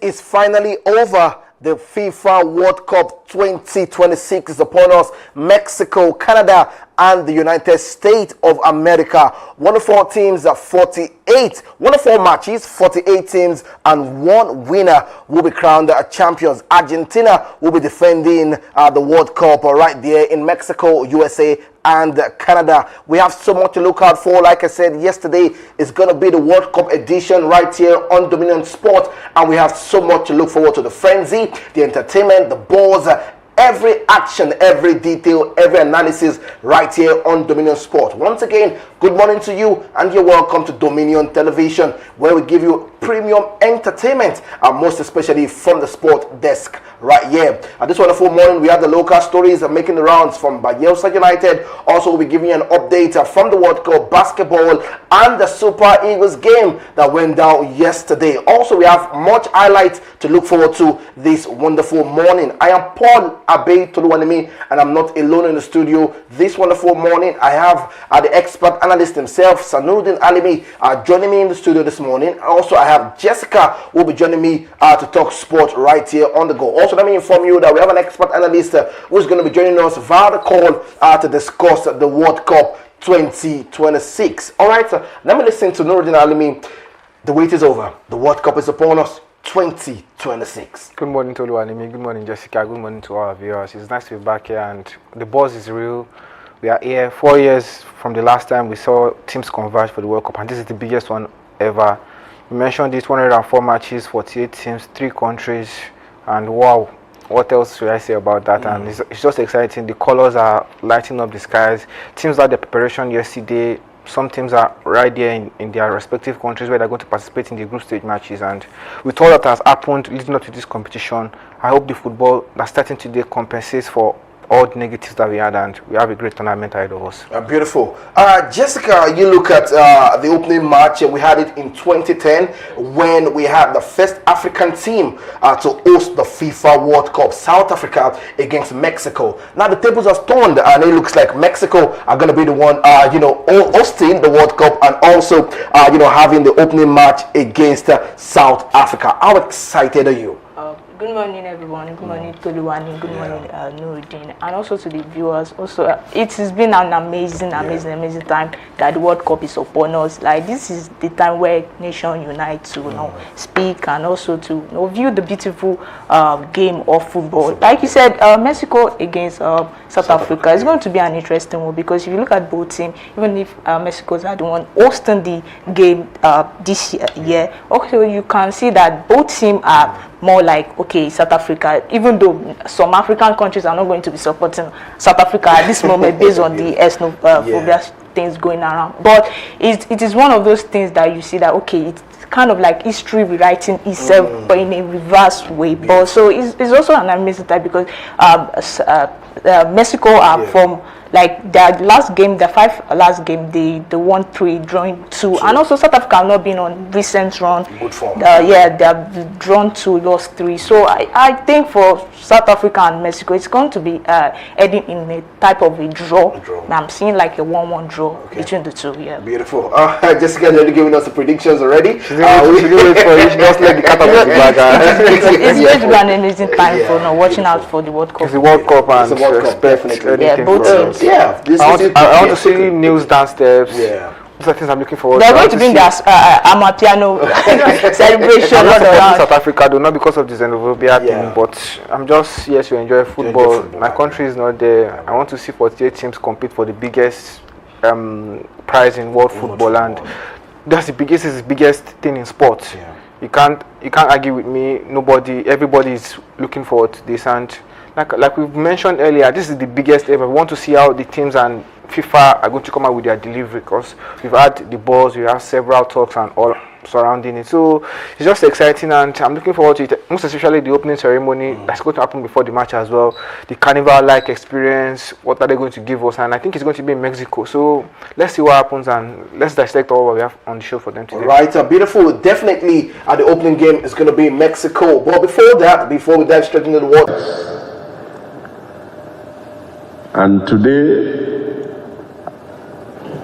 is finally over. The FIFA World Cup 2026 is upon us. Mexico, Canada, and the United States of America. 104 teams, 48. 104 matches, 48 teams, and one winner will be crowned champions. Argentina will be defending the World Cup right there in Mexico, USA, and Canada. We have so much to look out for. Like I said yesterday, it's going to be the World Cup edition right here on Dominion Sport, and we have so much to look forward to. The frenzy, the entertainment, the balls, every action, every detail, every analysis right here on Dominion Sport. Once again, good morning to you, and you're welcome to Dominion Television, where we give you premium entertainment, and most especially from the sport desk right here. This wonderful morning, we have the local stories making the rounds from Bayelsa United. Also, we'll be giving you an update from the World Cup basketball and the Super Eagles game that went down yesterday. Also, we have much highlights to look forward to this wonderful morning. I am Paul Abe Toluwanimi, and I'm not alone in the studio this wonderful morning. I have the expert analyst himself, Sanuddin Alimi, joining me in the studio this morning. Also, I have Jessica who will be joining me to talk sport right here on the go. Also, let me inform you that we have an expert analyst who's going to be joining us via the call to discuss the World Cup 2026. All right, let me listen to Nuruddin Alimi. The wait is over. The World Cup is upon us. 2026. Good morning to Oluwanimi. Good morning, Jessica. Good morning to all our viewers. It's nice to be back here, and the buzz is real. We are here 4 years from the last time we saw teams converge for the World Cup, and this is the biggest one ever. We mentioned this 104 matches, 48 teams, 3 countries, and wow, what else should I say about that? And it's just exciting. The colors are lighting up the skies. Teams had their preparation yesterday. Some teams are right there in their respective countries where they're going to participate in the group stage matches. And with all that has happened leading up to this competition, I hope the football that's starting today compensates for all the negatives that we had, and we have a great tournament ahead of us. Beautiful. Jessica, you look at the opening match. We had it in 2010 when we had the first African team to host the FIFA World Cup, South Africa against Mexico. Now the tables are turned, and it looks like Mexico are going to be the one, hosting the World Cup, and also, having the opening match against South Africa. How excited are you? Good morning, everyone. Good morning, Toluwani. Good morning, Nuruddin, and also to the viewers. Also, it has been an amazing time that the World Cup is upon us. Like, this is the time where nation unite to speak, and also to view the beautiful game of football. Like you said, Mexico against South Africa is going to be an interesting one, because if you look at both teams, even if Mexico's are the one hosting the game this year, also you can see that both teams are more like, okay, South Africa, even though some African countries are not going to be supporting South Africa at this moment based on the xenophobia things going around. But it is one of those things that you see that, okay, it's kind of like history rewriting itself, but in a reverse way. But so it's also an amazing time, because Mexico are from, like, their last game, the 5 last game, they won 3, drawing 2, and also South Africa have not been on recent run. Good form. They have drawn 2, lost 3. So I think for South Africa and Mexico, it's going to be heading in a type of a draw. I'm seeing like a 1-1 draw between the two. Yeah. Beautiful. Jessica's already giving us the predictions already. She's wait for it. Just like the cat of the bag. It's going to be an amazing time for watching out for the World Cup. It's the World Cup, and it's the World Cup, definitely. Yeah, both teams. Yeah, I want to see News downstairs. Yeah, those are things I'm looking forward to. They're going to bring their Amapiano celebration. I'm not supporting South Africa, though, not because of the xenophobia thing, but I'm just here to enjoy football. My country is not there. I want to see 48 teams compete for the biggest prize in world football, and that's the biggest thing in sports. Yeah. You can't argue with me. Everybody is looking forward to this, and like we've mentioned earlier, this is the biggest ever. We want to see how the teams and FIFA are going to come out with their delivery, because we've had the balls, we have several talks and all surrounding it. So it's just exciting, and I'm looking forward to it, most especially the opening ceremony that's going to happen before the match as well. The carnival-like experience, what are they going to give us? And I think it's going to be in Mexico. So let's see what happens, and let's dissect all what we have on the show for them today. Right, beautiful. Definitely, the opening game is going to be in Mexico. But before we dive straight into the water. And today,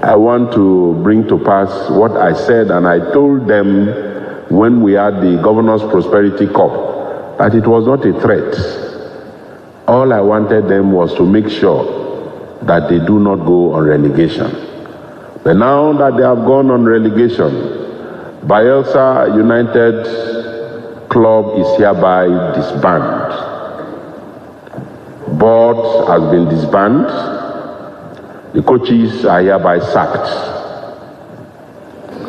I want to bring to pass what I said, and I told them when we had the Governor's Prosperity Cup, that it was not a threat. All I wanted them was to make sure that they do not go on relegation. But now that they have gone on relegation, Bayelsa United Club is hereby disbanded. Board has been disbanded. The coaches are hereby sacked.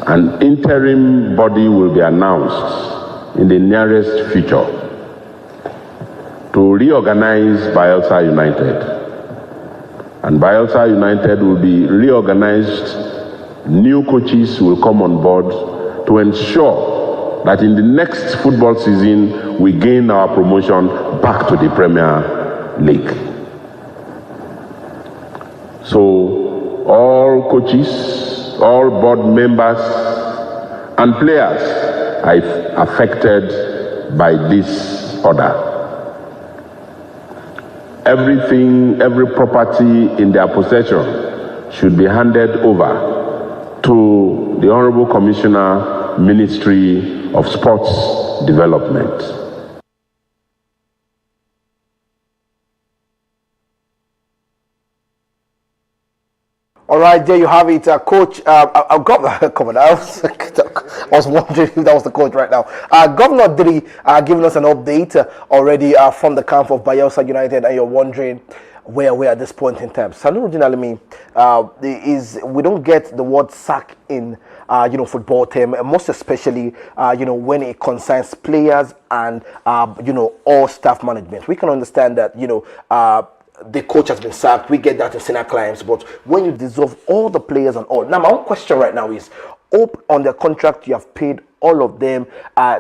An interim body will be announced in the nearest future to reorganize Bayelsa United. And Bayelsa United will be reorganized. New coaches will come on board to ensure that in the next football season we gain our promotion back to the Premier League. So all coaches, all board members and players are affected by this order. Everything, every property in their possession should be handed over to the Honorable Commissioner, Ministry of Sports Development. All right, there you have it, Coach. Governor, come on, I was wondering if that was the coach right now. Governor Diri giving us an update already from the camp of Bayelsa United, and you're wondering where we're at this point in time. Sanuruddin Alimi, we don't get the word sack in football term, most especially when it concerns players and all staff management. We can understand that the coach has been sacked. We get that in senior clients, but when you dissolve all the players and all. Now, my own question right now is, hope on the contract you have paid all of them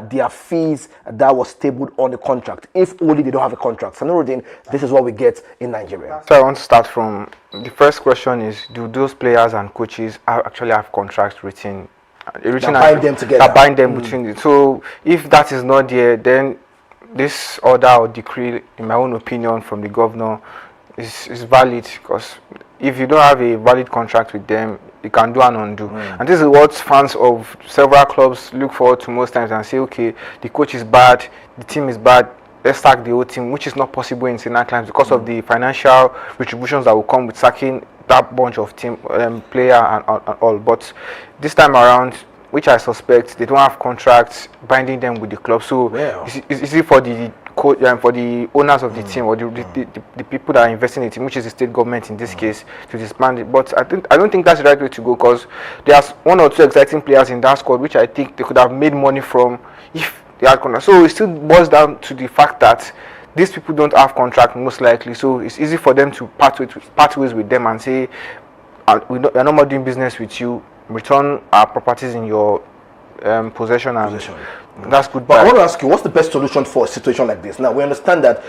their fees that was tabled on the contract. If only they don't have a contract. Sanuruddin, this is what we get in Nigeria. So I want to start from the first question is, do those players and coaches actually have contracts written? That bind them together. That bind them between it. So if that is not there, then this order or decree, in my own opinion, from the governor is valid, because if you don't have a valid contract with them, you can do and undo. And this is what fans of several clubs look forward to most times and say, okay, the coach is bad, the team is bad, let's sack the whole team, which is not possible in senior clients because of the financial retributions that will come with sacking that bunch of team player and all. But this time around, which I suspect they don't have contracts binding them with the club, so it's easy for the for the owners of the team or the people that are investing in the team, which is the state government in this case, to disband it. But I don't think that's the right way to go, because there's one or two exciting players in that squad which I think they could have made money from if they had contracts. So it still boils down to the fact that these people don't have contract most likely, so it's easy for them to part ways with them and say, we're no more doing business with you, return our properties in your possession. That's good. But I want to ask you, what's the best solution for a situation like this? Now, we understand that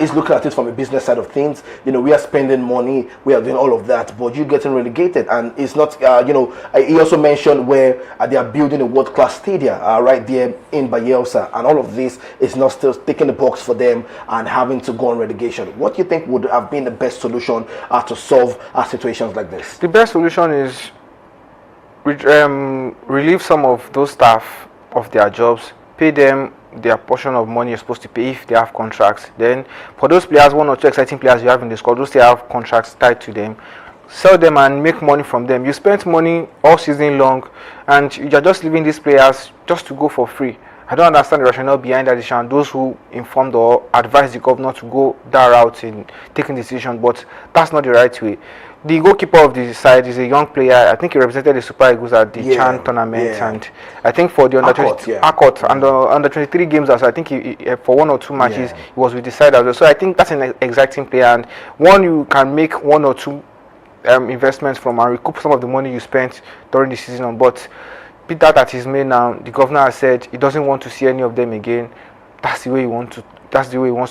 it's looking at it from a business side of things. We are spending money, we are doing all of that, but you're getting relegated, and it's not, he also mentioned where they are building a world-class stadium right there in Bayelsa, and all of this is not still ticking the box for them and having to go on relegation. What do you think would have been the best solution to solve situations like this? The best solution is relieve some of those staff of their jobs, pay them their portion of money you're supposed to pay if they have contracts. Then for those players, one or two exciting players you have in the squad, those they have contracts tied to them, sell them and make money from them. You spent money all season long and you're just leaving these players just to go for free. I don't understand the rationale behind that decision. Those who informed or advised the governor to go that route in taking the decision, but that's not the right way. The goalkeeper of the side is a young player. I think he represented the Super Eagles at the Chan tournament, and I think for the under 23 games, also I think he for one or two matches he was with the side as well. So I think that's an exciting player, and one you can make one or two investments from and recoup some of the money you spent during the season on. But beat that he's made now, the governor has said he doesn't want to see any of them again. That's the way he wants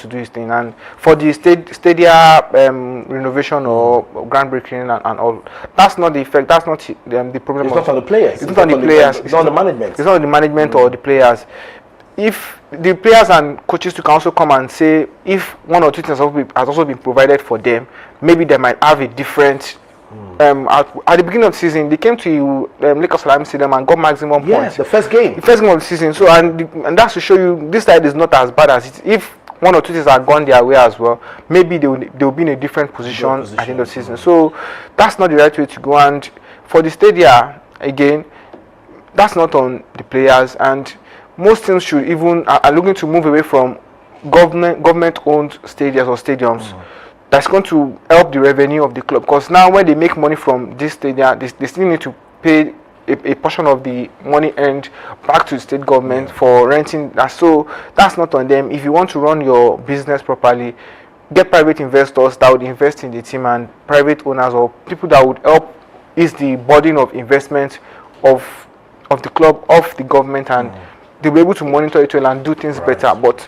to do his thing. And for the stadium renovation or groundbreaking and all, that's not the effect. That's not the problem. It's not on the players. It's not on the players. It's not on the management. It's not on the management or the players. If the players and coaches can also come and say, if one or two things has also been provided for them, maybe they might have a different At the beginning of the season, they came to Lakers Salami Stadium and got maximum points. The first game. The first game of the season. So and that's to show you this side is not as bad as it. If one or two things are gone their way as well, maybe they will be in a different position at the end of the season. So that's not the right way to go. And for the Stadia, again, that's not on the players. And most teams should even are looking to move away from government-owned stadiums or stadiums. That's going to help the revenue of the club, because now when they make money from this stadium, they still need to pay a portion of the money earned back to the state government for renting that. So that's not on them. If you want to run your business properly, get private investors that would invest in the team, and private owners or people that would help ease the burden of investment of the club, of the government, and they'll be able to monitor it well and do things better. But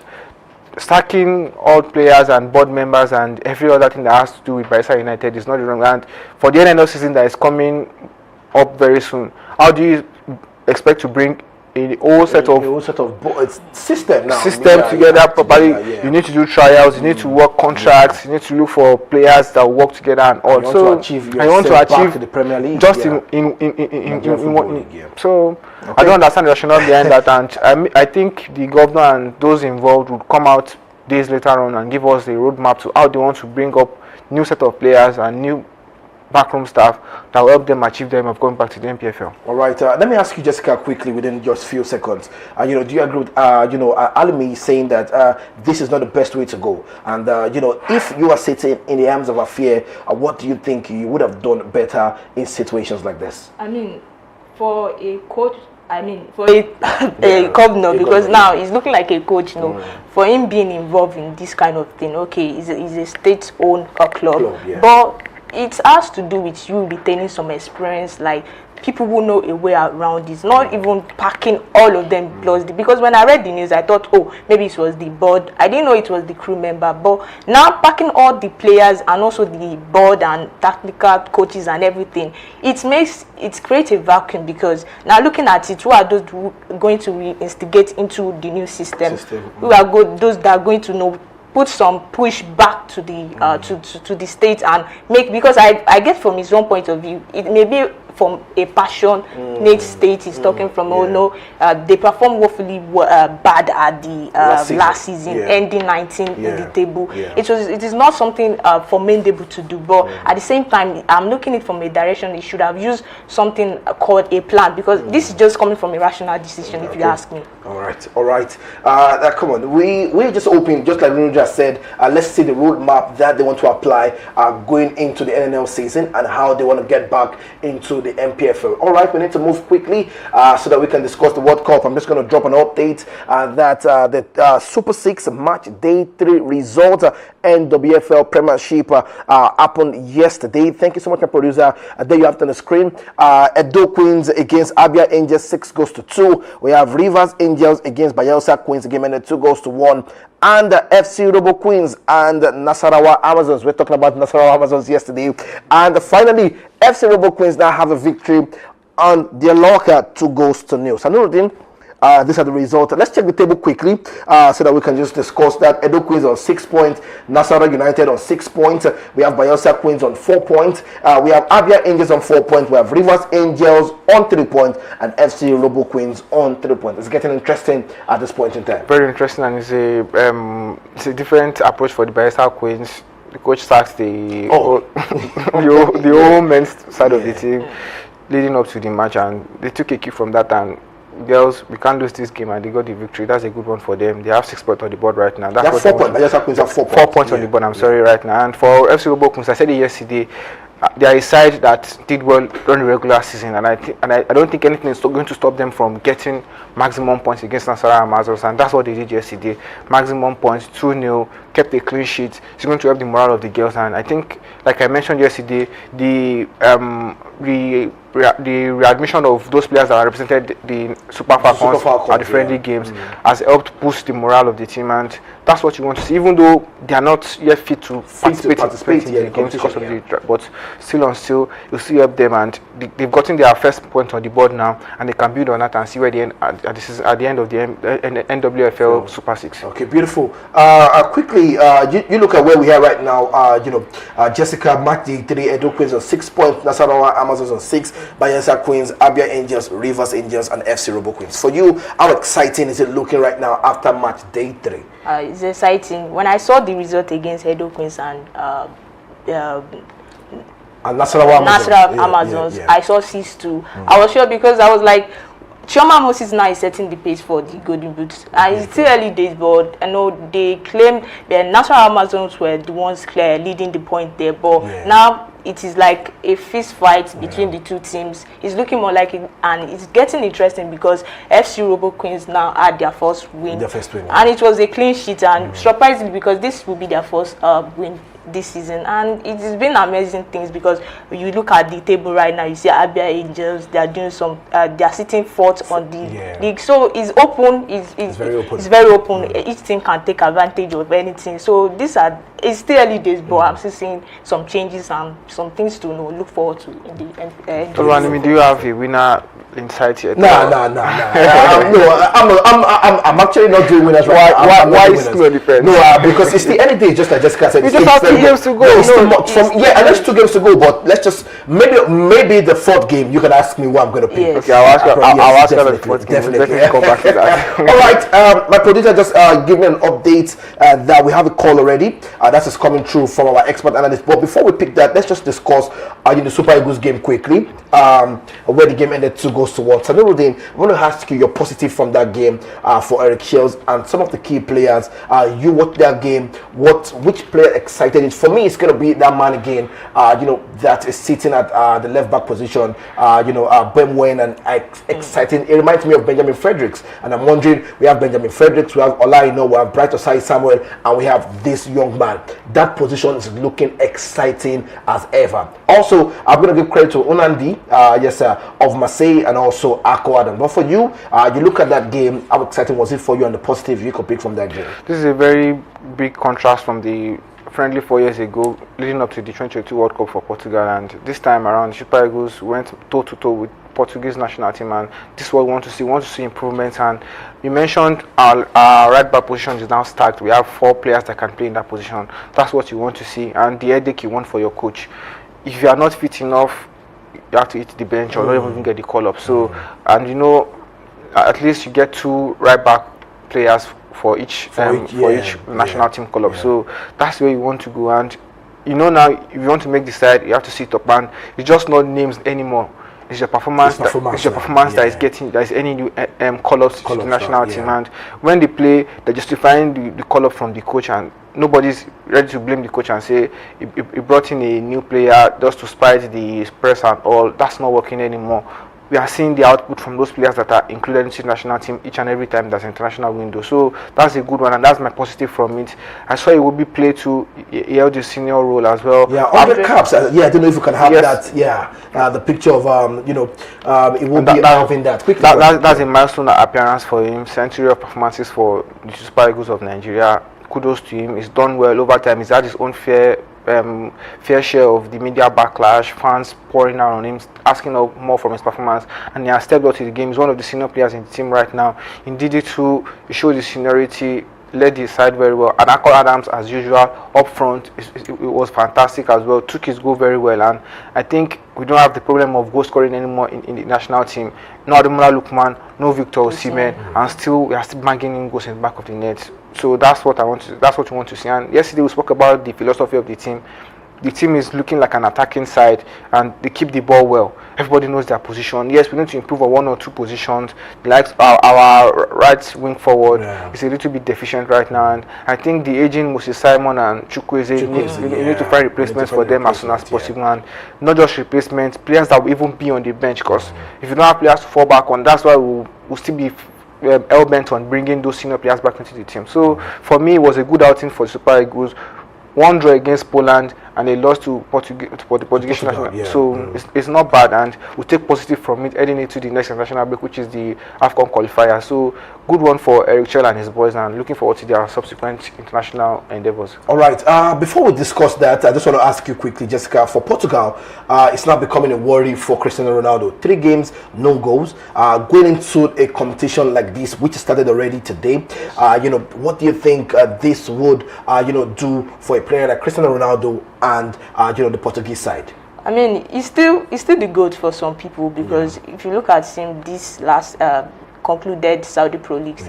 stacking all players and board members and every other thing that has to do with Bayelsa United is not the wrong. And for the NNL season that is coming up very soon, how do you expect to bring a whole set of system together properly? You need to do trials, you need to work contracts, you need to look for players that work together and all. So I want to achieve the Premier League just in so I don't understand the rationale behind that, and I think the governor and those involved would come out days later on and give us a roadmap to how they want to bring up new set of players and new backroom staff that will help them achieve them of going back to the NPFL. All right, let me ask you, Jessica, quickly within just few seconds. Do you agree with Alimi saying that this is not the best way to go? And if you are sitting in the arms of a fear, what do you think you would have done better in situations like this? I mean, for a coach, for a governor, because now he's looking like a coach, for him being involved in this kind of thing, okay, he's a state-owned club, but it has to do with you retaining some experience, like people who know a way around this, not even packing all of them plus because when I read the news I thought, oh, maybe it was the board. I didn't know it was the crew member, but now packing all the players and also the board and technical coaches and everything, it creates a vacuum, because now looking at it, who are those who are going to reinstigate into the new system? Who are those that are going to put some push back to the to the state and make, because I get from his own point of view, it may be from a passionate state is talking from. They performed woefully bad at the last season, ending 19th in the table. It is not something for Mendable to do, but at the same time I'm looking at it from a direction. They should have used something called a plan, because this is just coming from a rational decision, if you ask me. All right. Come on, we're just open, just like Bruno just said. Let's see the roadmap that they want to apply going into the NNL season and how they want to get back into the MPFL. All right, we need to move quickly so that we can discuss the World Cup. I'm just going to drop an update that the Super 6 match day 3 result NWFL Premiership happened yesterday. Thank you so much, my producer. There you have it on the screen. Edo Queens against Abia Angels, 6-2. We have Rivers Angels against Bayelsa Queens, game ended 2-1. And FC Robo Queens and Nasarawa Amazons. We're talking about Nasarawa Amazons yesterday. And finally, FC Robo Queens now have a victory on their locker, 2-0. So Nuruddin, these are the results. Let's check the table quickly so that we can just discuss that. Edo Queens on 6 points, Nasarawa United on 6 points. We have Bayelsa Queens on 4 points. We have Abia Angels on 4 points. We have Rivers Angels on 3 points, and FC Robo Queens on 3 points. It's getting interesting at this point in time. Very interesting, and it's a different approach for the Bayelsa Queens. The coach starts the whole men's side of the team leading up to the match, and they took a cue from that. And girls, we can't lose this game, and they got the victory. That's a good one for them. They have 6 points on the board right now. That's 4 points. Bayelsa Queens have 4 points. 4 points on the board. I'm sorry, right now. And for FC Robo Queens, I said it yesterday. They are a side that did well during the regular season, and I don't think anything is going to stop them from getting maximum points against Nasarawa Amazons, and that's what they did yesterday. Maximum points, 2-0, kept a clean sheet. It's going to help the morale of the girls, and I think, like I mentioned yesterday, the the readmission of those players that represented the Super Falcons at the friendly games has helped boost the morale of the team, and that's what you want to see. Even though they are not yet fit to participate in the games because of the, but still you still help them, and they've gotten their first point on the board now, and they can build on that and see where they end at the end of the NWFL Super 6. Okay, beautiful. Quickly, you look at where we are right now. Jessica match day 3, Edo Queens on 6 points, Nasarawa Amazons on 6, Bayelsa Queens, Abia Angels, Rivers Angels, and FC Robo Queens. For you, how exciting is it looking right now after match day 3? It's exciting. When I saw the result against Edo Queens and Nasarawa Amazons, I saw 6-2. I was sure because I was like, Chioma Moses now is setting the pace for the Golden Boots. And it's still early days, but I know they claimed the National Amazons were the ones leading the point there. But now it is like a fist fight between the two teams. It's looking more like it, and it's getting interesting because FC Robo Queens now had their first win. And it was a clean sheet, and surprisingly, because this will be their first win this season, and it has been amazing things because you look at the table right now, you see Abia Angels, they are doing some they are sitting fourth on the league, so it's open, it's very open. Each team can take advantage of anything, so it's still early days, but I'm still seeing some changes and some things to look forward to in the end. Do you have a winner insight yet? No. I'm actually not doing winners right now. Why is it depends? No, because it's the early days, just like Jessica said. We just have 2 games to go. And there's 2 games to go, but let's just maybe the 4th game you can ask me what I'm going to pick. Okay, I'll ask you the 4th game. Definitely come back to that. All right, my producer just gave me an update that we have a call already. That is coming through from our expert analyst. But before we pick that, let's just discuss the Super Eagles game quickly, where the game ended 2 goals to 1. So, Nuruddin, I want to ask you your positive from that game for Eric Shields and some of the key players. You watched that game. Which player excited you? For me, it's going to be that man again, that is sitting at the left back position, Ben Wen, and exciting. It reminds me of Benjamin Fredericks, and I'm wondering, we have Benjamin Fredericks, we have Olaino, we have Bright Osai Samuel, and we have this young man. That position is looking exciting as ever. Also, I'm going to give credit to Unandi, of Marseille, and also Akko Adam. But for you, you look at that game, how exciting was it for you, and the positive you could pick from that game? This is a very big contrast from the friendly 4 years ago, leading up to the 2022 World Cup for Portugal, and this time around, Super Eagles went toe-to-toe with Portuguese national team, and this is what we want to see. We want to see improvements, and you mentioned our right back position is now stacked. We have 4 players that can play in that position. That's what you want to see, and the headache you want for your coach. If you are not fit enough, you have to hit the bench or not even get the call-up. So, and at least you get 2 right back players for each national team call-up. So that's where you want to go, and now if you want to make the side, you have to sit up, and it's just not names anymore. It's your performance. That is getting. There is any new call-ups to the national team, and when they play, they're justifying the call-up from the coach, and nobody's ready to blame the coach and say he brought in a new player just to spite the press and all. That's not working anymore. We are seeing the output from those players that are included in the national team each and every time there's an international window. So that's a good one, and that's my positive from it. I saw it would be played to. He held the senior role as well. Yeah, all the caps. I don't know if you can have that. Yeah, the picture of it will be having that quickly. That's a milestone appearance for him. Century of performances for the Super Eagles of Nigeria. Kudos to him. He's done well over time. He's had his own fair share of the media backlash, fans pouring out on him, asking more from his performance, and he has stepped out to the game. He's one of the senior players in the team right now. In DD2, he showed his seniority, led his side very well, and Akko Adams, as usual, up front, it was fantastic as well, took his goal very well, and I think we don't have the problem of goal scoring anymore in the national team. No Ademola Lookman, no Victor Osimhen, and we are still banging in goals in the back of the net. So that's what you want to see. And yesterday we spoke about the philosophy of the team. The team is looking like an attacking side, and they keep the ball well. Everybody knows their position. Yes, we need to improve on 1 or 2 positions. Like our right wing forward is a little bit deficient right now, and I think the aging Moses Simon and Chukwueze need to find replacements for them as soon as possible, and not just replacements, players that will even be on the bench. Because if you don't have players to fall back on, that's why we'll still be hell-bent on bringing those senior players back into the team. So for me, it was a good outing for the Super Eagles. 1 draw against Poland and they lost to the Portuguese national. Yeah. So it's not bad, and we take positive from it heading into the next international break, which is the AFCON qualifier. So good one for Eric Chell and his boys, and looking forward to their subsequent international endeavors. All right. Before we discuss that, I just want to ask you quickly, Jessica, for Portugal, it's not becoming a worry for Cristiano Ronaldo. 3 games, no goals. Going into a competition like this, which started already today, what do you think this would, do for a player like Cristiano Ronaldo and, the Portuguese side? I mean, he's still the GOAT for some people, because if you look at him, this last concluded Saudi Pro League,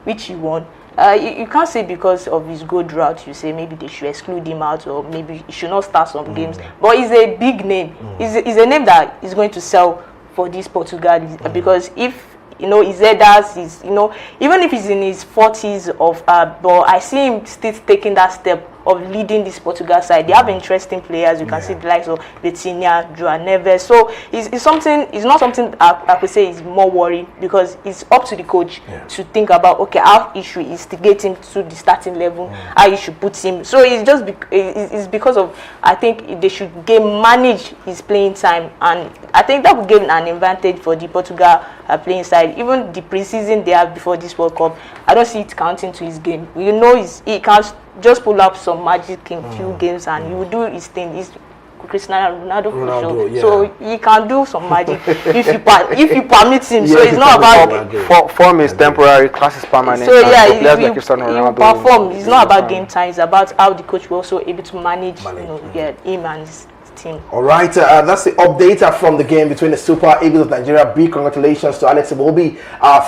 which he won. You can't say because of his good route, you say maybe they should exclude him out, or maybe he should not start some games. But he's a big name. He's a name that is going to sell for this Portugal, because if his headers is, even if he's in his 40s but I see him still taking that step of leading this Portugal side. They have interesting players. You can see the likes of Vitinha, João Neves. So it's not something I could say is more worrying, because it's up to the coach to think about, okay, how he should instigate him to the starting level, how he should put him. So it's because of, I think they should manage his playing time, and I think that would give an advantage for the Portugal playing side. Even the preseason they have before this World Cup, I don't see it counting to his game. He can't just pull up some magic in few games, and he will do his thing. He's Cristiano Ronaldo for sure. Yeah. So he can do some magic if you permit him. So it's not about form is temporary, class is permanent. So players like he Cristiano Ronaldo perform. It's not about game time. It's about how the coach will also able to manage him and his team. All right, that's the update from the game between the Super Eagles of Nigeria. Big congratulations to Alex Iwobi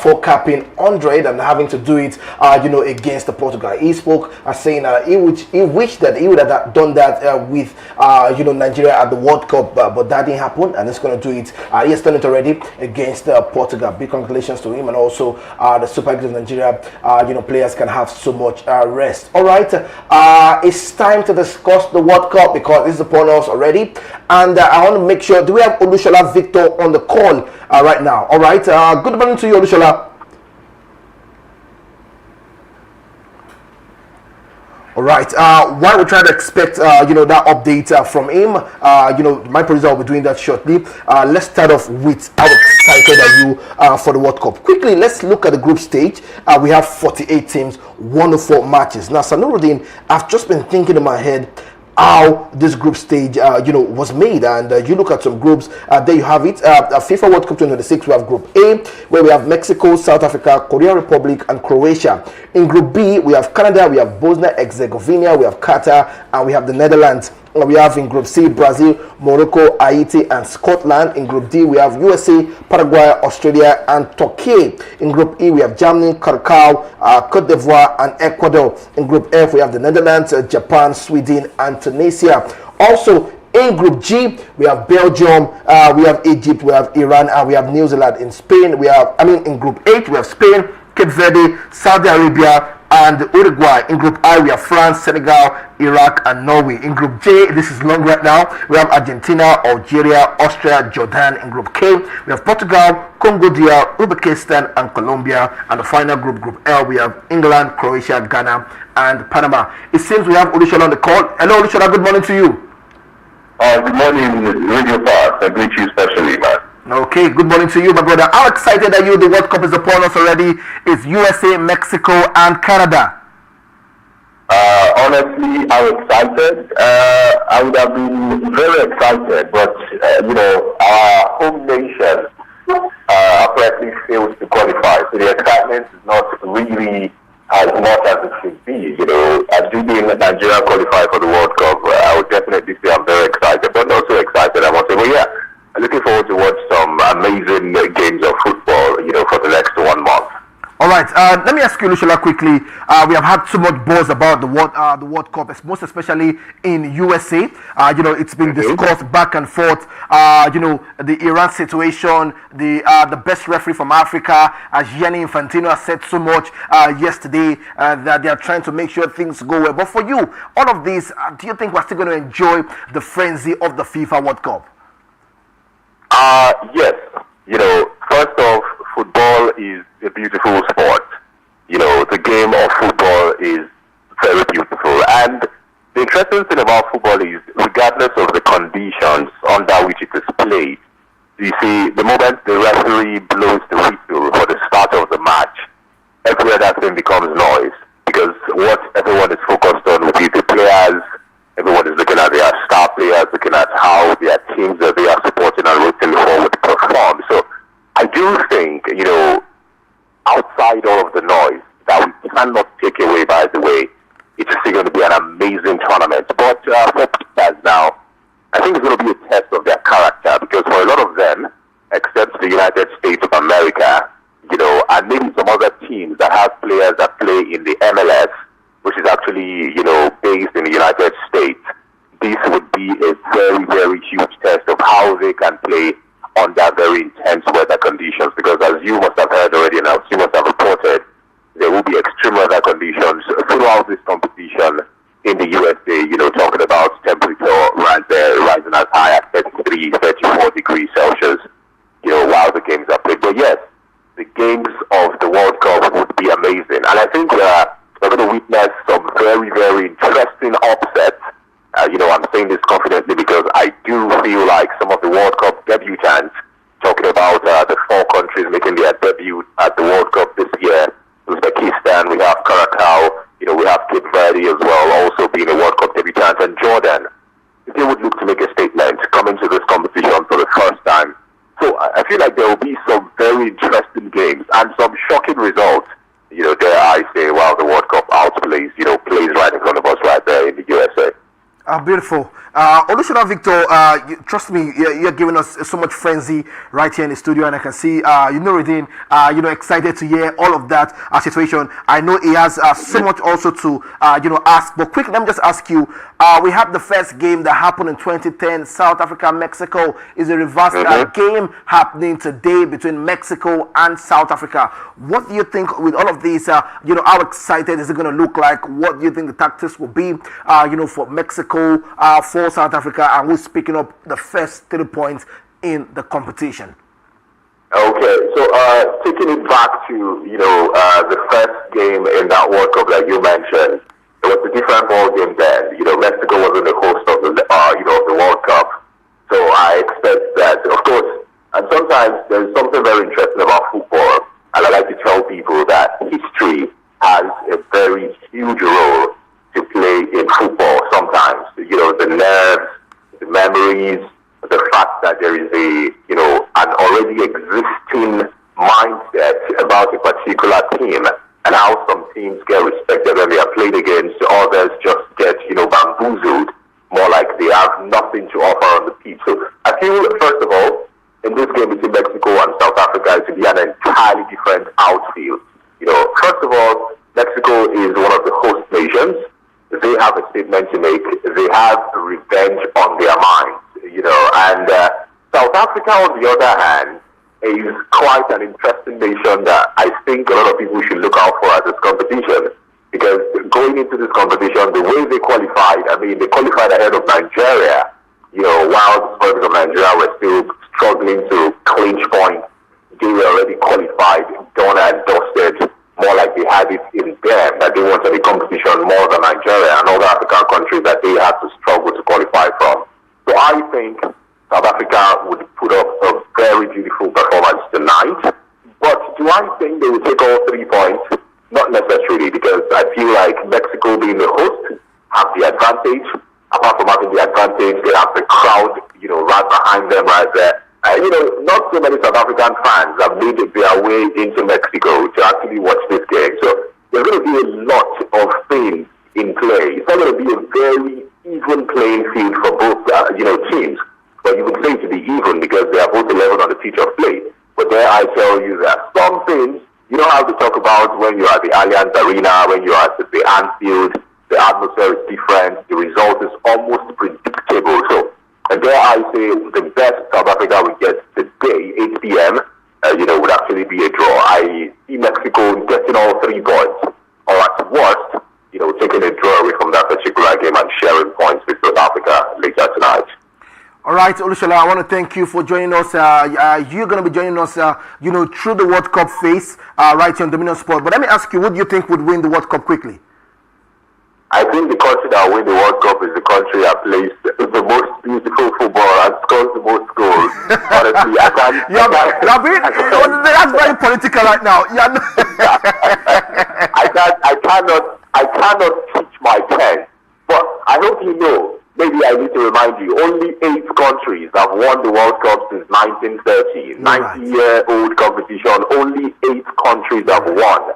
for capping 100 and having to do it, against the Portugal. He spoke saying he wished that he would have done that with, Nigeria at the World Cup, but that didn't happen, and he's going to do it. He has done it already against Portugal. Big congratulations to him, and also the Super Eagles of Nigeria. Players can have so much rest. All right, it's time to discuss the World Cup, because this is upon us already. And I want to make sure, do we have Olushola Victor on the call right now? All right, good morning to you, Olushola. All right, while we try to expect, that update from him, my producer will be doing that shortly. Let's start off with how excited are you for the World Cup. Quickly, let's look at the group stage. We have 48 teams, 104 matches. Now, Sanuruddin, I've just been thinking in my head how this group stage was made, and you look at some groups, there you have it. FIFA World Cup 2026, we have Group A, where we have Mexico, South Africa, Korean Republic, and Croatia. In Group B, we have Canada, we have Bosnia-Herzegovina, we have Qatar, and we have the Netherlands. We have in Group C, Brazil, Morocco, Haiti, and Scotland. In Group D, we have USA, Paraguay, Australia, and Turkey. In Group E, we have Germany, Curacao, Cote d'Ivoire, and Ecuador. In Group F, we have the Netherlands, Japan, Sweden, and Tunisia. Also, in Group G, we have Belgium, we have Egypt, we have Iran, and we have New Zealand. In Spain, in Group H, we have Spain, Cape Verde, Saudi Arabia, and Uruguay. In Group I, we have France, Senegal, Iraq, and Norway. In Group J, this is long right now, we have Argentina, Algeria, Austria, Jordan. In Group K, we have Portugal, Congo DR, Uzbekistan, and Colombia. And the final group, Group L, we have England, Croatia, Ghana, and Panama. It seems we have Olushola on the call. Hello, Olushola, good morning to you. Good morning, Radio Park. I greet you especially, man. Okay, good morning to you, my brother. How excited are you? The World Cup is upon us already. It's USA, Mexico, and Canada. Honestly, I'm excited. I would have been very excited, but our home nation apparently fails to qualify. So the excitement is not really as much as it should be. As you being Nigeria qualify for the World Cup, I would definitely say I'm very excited, but not so excited, I must say. But yeah, I'm looking forward to watch some amazing games of football, for the next 1 month. All right, let me ask you, Olushola, quickly. We have had so much buzz about the World Cup, most especially in USA. It's been discussed back and forth. The Iran situation, the best referee from Africa, Gianni Infantino, has said so much yesterday that they are trying to make sure things go well. But for you, all of this, do you think we're still going to enjoy the frenzy of the FIFA World Cup? Yes. First off, football is a beautiful sport. The game of football is very beautiful. And the interesting thing about football is, regardless of the conditions under which it is played, you see, the moment the referee blows the whistle for the start of the match, every other thing becomes noise, because what everyone is focused on will be the players. Everyone is looking at their star players, looking at how their teams that they are supporting and rooting for would perform. So I do think, outside all of the noise that we cannot take away, by the way, it's still going to be an amazing tournament. But for players now, I think it's going to be a test of their character, because for a lot of them, except the United States of America, and maybe some other teams that have players that play in the MLS, which is actually, based in the United States, this would be a very, very huge test of how they can play under very intense weather conditions. Because as you must have heard already, and as you must have reported, there will be extreme weather conditions throughout this competition in the USA, talking about temperature rising as high as 33, 34 degrees Celsius, while the games are played. But yes, the games of the World Cup would be amazing. And I think we're going to witness some very, very interesting upsets. I'm saying this confidently because I do feel like some of the World Cup debutants, talking about the 4 countries making their debut at the World Cup this year, Uzbekistan, we have Curacao, we have Cape Verde as well, also being a World Cup debutant, and Jordan. They would look to make a statement coming to this competition for the first time. So I feel like there will be some very interesting games and some shocking results. Dare I say, while the World Cup outplays, plays right in front of us right there in the USA. Beautiful. Olusola Victor, trust me, you're giving us so much frenzy right here in the studio, and I can see, Nuruddin, excited to hear all of that situation. I know he has so much also to, ask. But quick, let me just ask you, we have the first game that happened in 2010, South Africa, Mexico. Is a reverse game happening today between Mexico and South Africa. What do you think with all of these, how excited is it going to look like? What do you think the tactics will be, for Mexico, for South Africa, and who's picking up the first 3 points in the competition? Okay, so taking it back to the first game in that World Cup that you mentioned, it was a different ball game then. Mexico wasn't the host of the World Cup, so I expect that, of course. And sometimes there's something very interesting about football, and I like to tell people that history has a very huge role to play in football sometimes. The nerves, the memories, the fact that there is an already existing mindset about a particular team, and how some teams get respected when they are played against, others just get, bamboozled, more like they have nothing to offer on the pitch. So I feel, first of all, in this game between Mexico and South Africa, it will be an entirely different outfield. First of all, Mexico is one of the host nations. They have a statement to make. They have revenge on their minds, and South Africa, on the other hand, is quite an interesting nation that I think a lot of people should look out for at this competition. Because going into this competition, the way they qualified, they qualified ahead of Nigeria, while the Spurs of Nigeria were still struggling to clinch points. They were already qualified, done and dusted, more like they had it in them, that they wanted the competition more than Nigeria and other African countries that they had to struggle to qualify from. So I think South Africa would put up a very beautiful performance tonight. But do I think they will take all 3 points? Not necessarily, because I feel like Mexico, being the host, have the advantage. Apart from having the advantage, they have the crowd, right behind them right there. Not so many South African fans have made their way into Mexico to actually watch this game. So there's going to be a lot of things in play. It's not going to be a very even playing field for both, teams. But you would say to be even because they are both 11 on the pitch of play. But there I tell you that some things, how to talk about when you're at the Allianz Arena, when you're at the Anfield, the atmosphere is different, the result is almost predictable. So, and there I say the best South Africa will get today, 8 p.m., would actually be a draw. I see Mexico getting all 3 points, or at worst, taking a draw away from that particular game and sharing points with South Africa later tonight. All right, Olusola, I want to thank you for joining us. You're going to be joining us, through the World Cup phase right here on Dominion Sport. But let me ask you, what do you think would win the World Cup quickly? I think the country that will win the World Cup is the country that plays the most beautiful football and scores the most goals. Honestly, that's very political right now. I cannot teach my pen, but I hope you know. Maybe I need to remind you, only 8 countries have won the World Cup since 1930. 90-year-old competition, only 8 countries have won.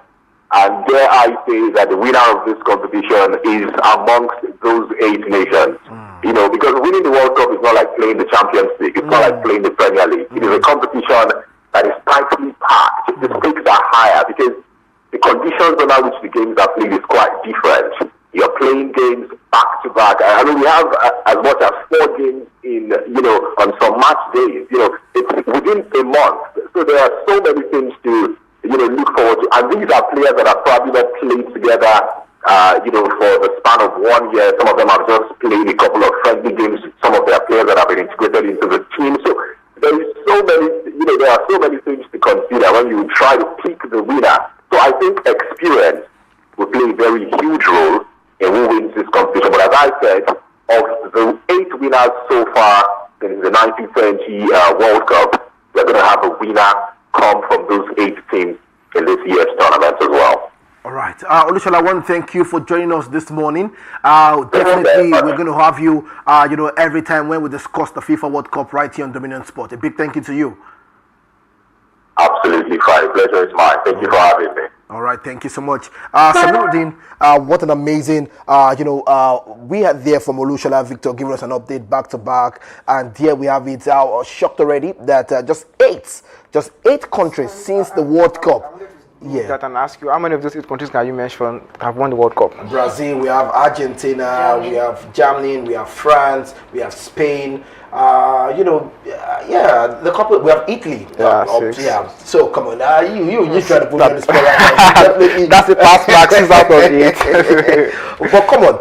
And dare I say that the winner of this competition is amongst those 8 nations. You know, because winning the World Cup is not like playing the Champions League. It's not like playing the Premier League. It is a competition that is tightly packed. The stakes are higher because the conditions under which the games are played is quite different. You're playing games back to back. I mean, we have as much as 4 games in, on some match days. It's within a month. So there are so many things to, look forward to. And these are players that have probably not played together, for the span of 1 year. Some of them have just played a couple of friendly games. Some of their players that have been integrated into the team. So there are so many things to consider when you try to pick the winner. So I think experience will play a very huge role in who wins this competition. But as I said, of the 8 winners so far in the 1920 World Cup, we're going to have a winner come from those 8 teams in this year's tournament as well. All right. Olusola, I want to thank you for joining us this morning. Definitely, we're going to have you, every time when we discuss the FIFA World Cup right here on Dominion Sport. A big thank you to you. Absolutely fine. Pleasure is mine. Thank you for having me. All right, thank you so much. Samiruddin, what an amazing, we are there from Olusola Victor giving us an update back to back. And here we have it, shocked already that just eight countries since the World Cup. Yeah. That and ask you, how many of those 8 countries can you mention have won the World Cup? Brazil, we have Argentina, we have Germany, we have France, we have Spain. The couple, we have Italy. So come on, you try to put me on the spot right now. That's the past maxes out of 8. But come on,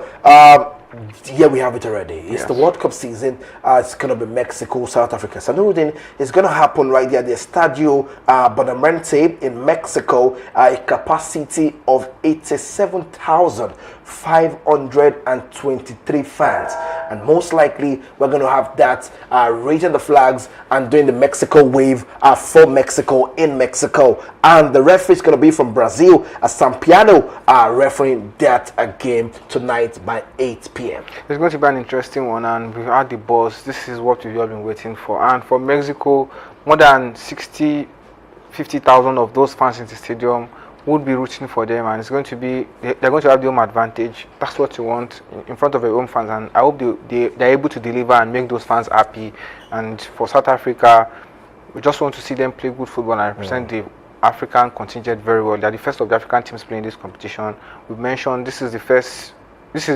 yeah, we have it already. It's the World Cup season. It's going to be Mexico, South Africa. Sanuddin, it's going to happen right there at the Estadio Bonamente in Mexico. A capacity of 87,523 fans. And most likely, we're going to have that raising the flags and doing the Mexico wave for Mexico in Mexico. And the referee is going to be from Brazil, Sampiano, refereeing that game tonight by 8 p.m. It's going to be an interesting one, and we've had the buzz. This is what we've all been waiting for. And for Mexico, more than 50,000 of those fans in the stadium would be rooting for them, and it's going to be, they're going to have the home advantage. That's what you want in front of your home fans, and I hope they're able to deliver and make those fans happy. And for South Africa, we just want to see them play good football and represent the African contingent very well. They're the first of the African teams playing this competition. We've mentioned this is a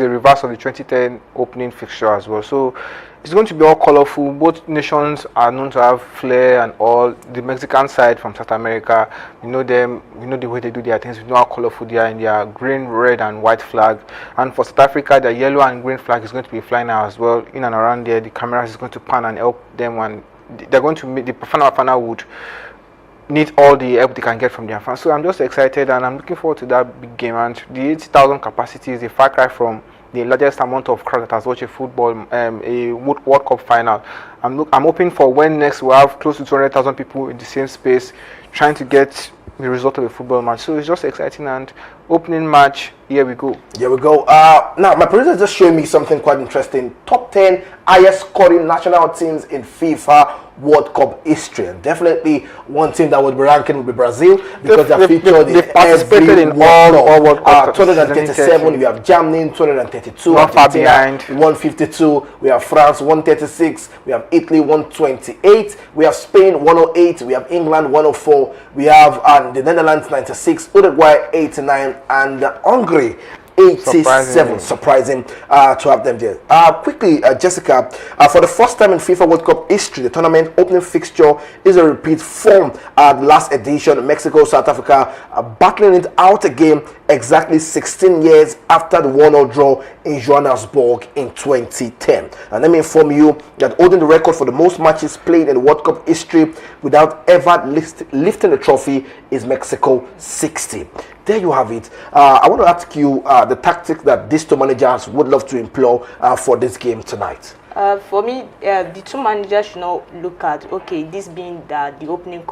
reverse of the 2010 opening fixture as well. So it's going to be all colorful. Both nations are known to have flair and all. The Mexican side from South America, we know them, we know the way they do their things, we know how colorful they are in their green, red and white flag. And for South Africa, the yellow and green flag is going to be flying out as well. In and around there, the cameras is going to pan and help them, and they're going to make the final would need all the help they can get from their fans. So I'm just excited, and I'm looking forward to that big game. And the 80,000 capacity is a far cry from the largest amount of crowd that has watched a football, a World Cup final. I'm hoping for when next we'll have close to 200,000 people in the same space trying to get the result of a football match. So it's just exciting, and opening match, here we go. Here we go. Now, my producer just showed me something quite interesting. Top 10 highest scoring national teams in FIFA World Cup history. And definitely one team that would be ranking would be Brazil, because they featured in participated in all World Cup. 237, we have Germany, 232, not far behind. 152, we have France, 136, we have Italy, 128, we have Spain, 108, we have England, 104, we have the Netherlands, 96, Uruguay, 89, and Hungary, 87. Surprising to have them there. Quickly, Jessica, for the first time in FIFA World Cup history, the tournament opening fixture is a repeat from the last edition. Mexico, South Africa battling it out again exactly 16 years after the 1-0 draw in Johannesburg in 2010. And let me inform you that holding the record for the most matches played in World Cup history without ever lifting the trophy is Mexico, 60. There you have it. I want to ask you the tactics that these two managers would love to employ for this game tonight. For me, the two managers should not look at, okay, this being the opening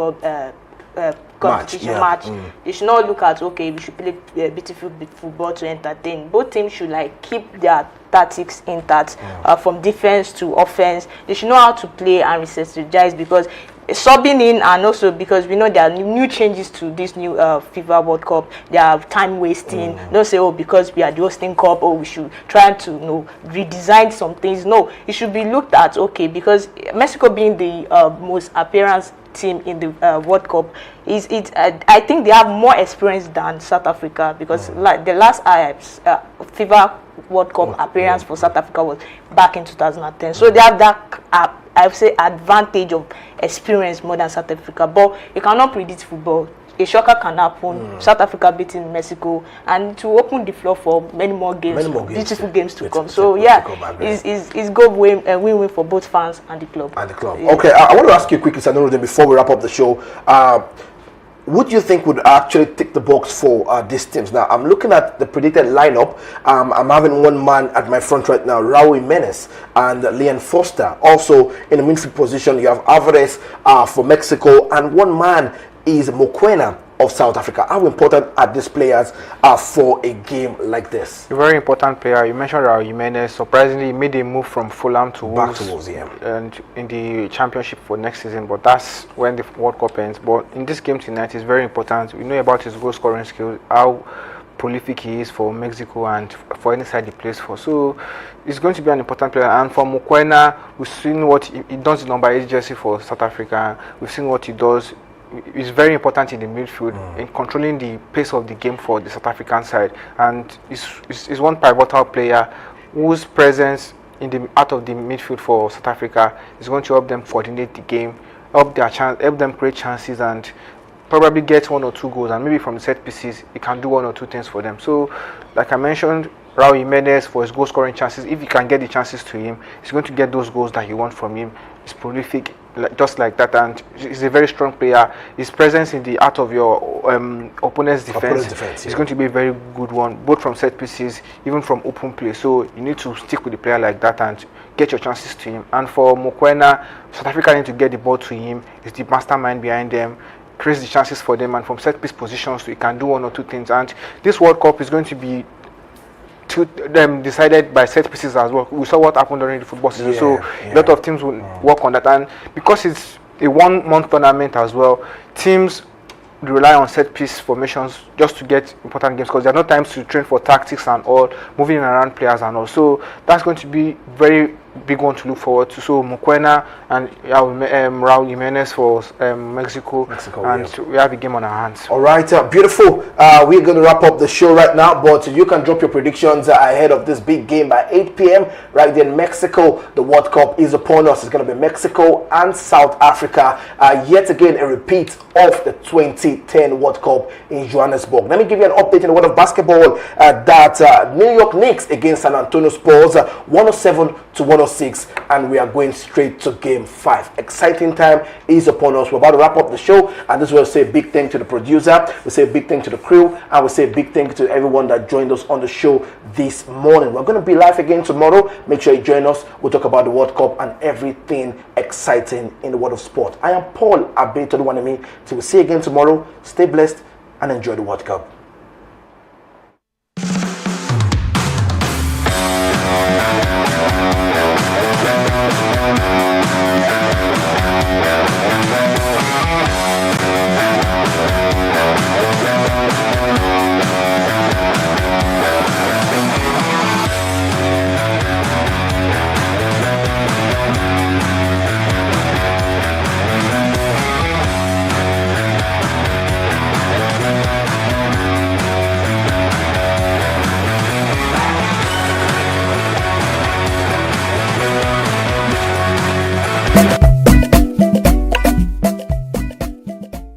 competition match. They should not look at, okay, we should play beautiful football to entertain. Both teams should like keep their tactics intact, from defense to offense. They should know how to play and re-strategize, because subbing in, and also because we know there are new changes to this new FIFA World Cup. There are time wasting. Don't say, oh, because we are the hosting cup, or we should try to redesign some things. No, it should be looked at, okay, because Mexico being the most appearance team in the World Cup, I think they have more experience than South Africa, because like the last FIFA World Cup appearance for South Africa was back in 2010. So they have that I would say advantage of experience more than South Africa. But you cannot predict football. A shocker can happen. South Africa beating Mexico, and to open the floor for many more games, beautiful games to come. So yeah, it's good win-win for both fans and the club. Yeah. Okay, I want to ask you quickly, Sanuruddin, before we wrap up the show. Would you think would actually tick the box for these teams? Now, I'm looking at the predicted lineup. I'm having one man at my front right now, Raul Jimenez and Leon Foster. Also in the midfield position, you have Alvarez for Mexico, and one man is Mokoena of South Africa. How important are these players for a game like this? A very important player. You mentioned Raul Jimenez. Surprisingly, he made a move from Fulham to Wolves, and in the championship for next season. But that's when the World Cup ends. But in this game tonight, it's very important. We know about his goal scoring skills, how prolific he is for Mexico and for any side he plays for. So it's going to be an important player. And for Mokoena, we've seen what he does in number 8 jersey for South Africa. We've seen what he does. Is very important in the midfield in controlling the pace of the game for the South African side, and is one pivotal player whose presence in the out of the midfield for South Africa is going to help them coordinate the game, help them create chances, and probably get 1 or 2 goals, and maybe from the set pieces he can do 1 or 2 things for them. So like I mentioned, Raul Jimenez, for his goal scoring chances, if you can get the chances to him, he's going to get those goals that you want from him. He's prolific, just like that, and he's a very strong player. His presence in the out of your opponent's defense is going to be a very good one, both from set pieces, even from open play. So you need to stick with the player like that and get your chances to him. And for Mokoena, South Africa need to get the ball to him. He's the mastermind behind them, creates the chances for them, and from set piece positions, so he can do 1 or 2 things. And this World Cup is going to be decided by set pieces as well. We saw what happened during the football season, so a lot of teams will work on that. And because it's a 1-month tournament as well, teams rely on set piece formations just to get important games, because there are no times to train for tactics and all, moving around players and all. So that's going to be very big one to look forward to. So Mokoena and Raul Jimenez for Mexico, and we have a game on our hands. All right, beautiful. We're going to wrap up the show right now, but you can drop your predictions ahead of this big game by 8 p.m. right there in Mexico. The World Cup is upon us. It's going to be Mexico and South Africa. Yet again, a repeat of the 2010 World Cup in Johannesburg. Let me give you an update in the world of basketball that New York Knicks against San Antonio Spurs, 107-106, and we are going straight to game 5. Exciting time is upon us. We're about to wrap up the show, and this will say a big thank to the producer, we say a big thank to the crew, and we say a big thank to everyone that joined us on the show this morning. We're going to be live again tomorrow. Make sure you join us. We'll talk about the World Cup and everything exciting in the world of sport. I am Paul Abetoluwanemi. Till we see you again tomorrow. Stay blessed and enjoy the World Cup.